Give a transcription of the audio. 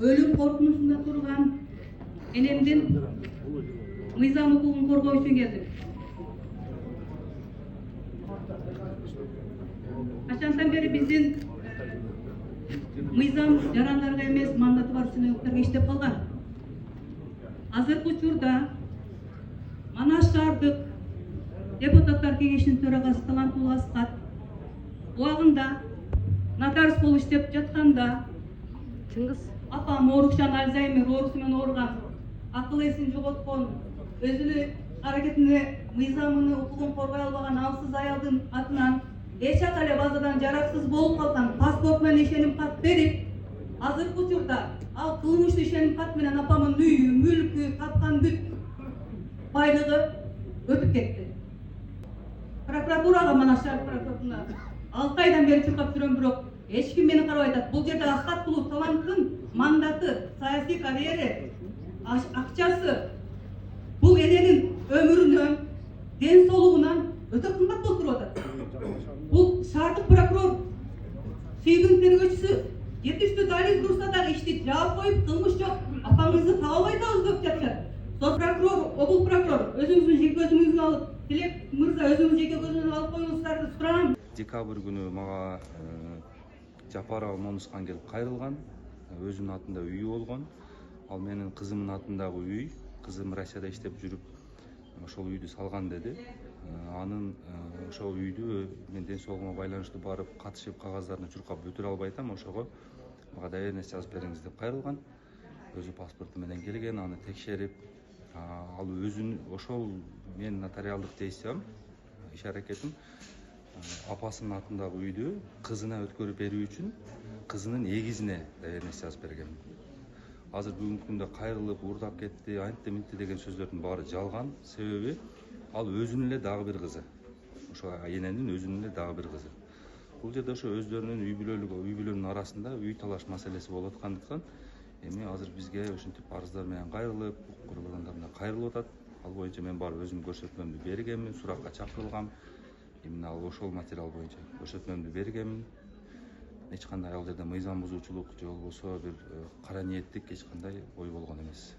ölüm korkunusunda turgan enemdin mыйзам hukukun korgоо üчүn келдим. Качандан бери биздин мыйзам жарандарга эмес, мандаты бар сыйынтыктарга иштеп калган. Азыркы учурда Манаш шаардык депутаттар кеңешинин төрагасы Талантулла Аскат убагында нотариус болуп иштеп жатканда апам оорукчан Альцгеймер оорусу менен ооруган, акыл эсин жоготкон, өзүнүн аракетине мыйзамын укугун коргой албаган алсыз аялдын атынан эч эле базадан жараксыз болуп калган паспорт менен ишеним кат берип, азыркы учурда ал кылмыштуу ишеним кат менен апамдын үйү, мүлкү, тапкан бүт байлыгы өтүп кетти. Прокуратурага, Манаш шаар прокуратурасына 6 айдан бери чуркап жүрөм, бирок эч ким мени карабай атат. Бул жерде Аскат Булут таланттын мандаты, саясий карьера, акчасы бул эненин өмүрүнөн, ден соолугунан өтө кымбат болуп туруп атат. Бул шаардык прокурор сүйгүн тергөөчүсү жетиштүү далил турса дагы ишти жаап коюп, кылмыш жок, апаңызды таба албай атабыз деп жатышат. Сот прокурор, обул прокурор өзүңүздүн жеке көзүңүзгө алып, Тилек мырза өзүңүз жеке көзүңүзгө алып коюңуздарды суранам. Декабрь күнү мага Жапарова Монускан келип кайрылган. Өзүнүн атында үйү болгон. Ал менин кызымдын атындагы үй. Кызым Россияда иштеп жүрүп, ошол үйдү салган деди. Анын ошол үйдү мен ден соолугума байланыштуу барып катышып кагаздарын чуркап өтүрө албай атам. Ошого мага доверенность жазып бериңиз деп кайрылган. Өзү паспорту менен келген, аны текшерип, ал өзүн ошол мен нотариалдык действиям, иш аракетим апасынын атындагы үйдү кызына өткөрүп берүү үчүн кызынын эгизине доверенность жазып берген. Азыр бүгүнкү күндө кайрылып, уурдап кетти, антты мынтты деген сөздөрдүн баары жалган. Себеби ал өзүнүн эле дагы бир кызы. Ошо эненин өзүнүн эле дагы бир кызы. Бул жерде ошо өздөрүнүн үй бүлөнүн арасында үй талаш маселеси болуп аткандыктан эми азыр бизге ушинтип арыздар менен кайрылып, укук органдарына кайрылып атат. Ал боюнча мен барып өзүм көрсөтмөмдү бергенмин, суракка чакырылгам. Именно ал ошол материал боюнча көрсөтмөмдү бергенмин. Эч кандай ал жерде мыйзам бузуучулук же болбосо бир кара ниеттик эч кандай ой болгон эмес.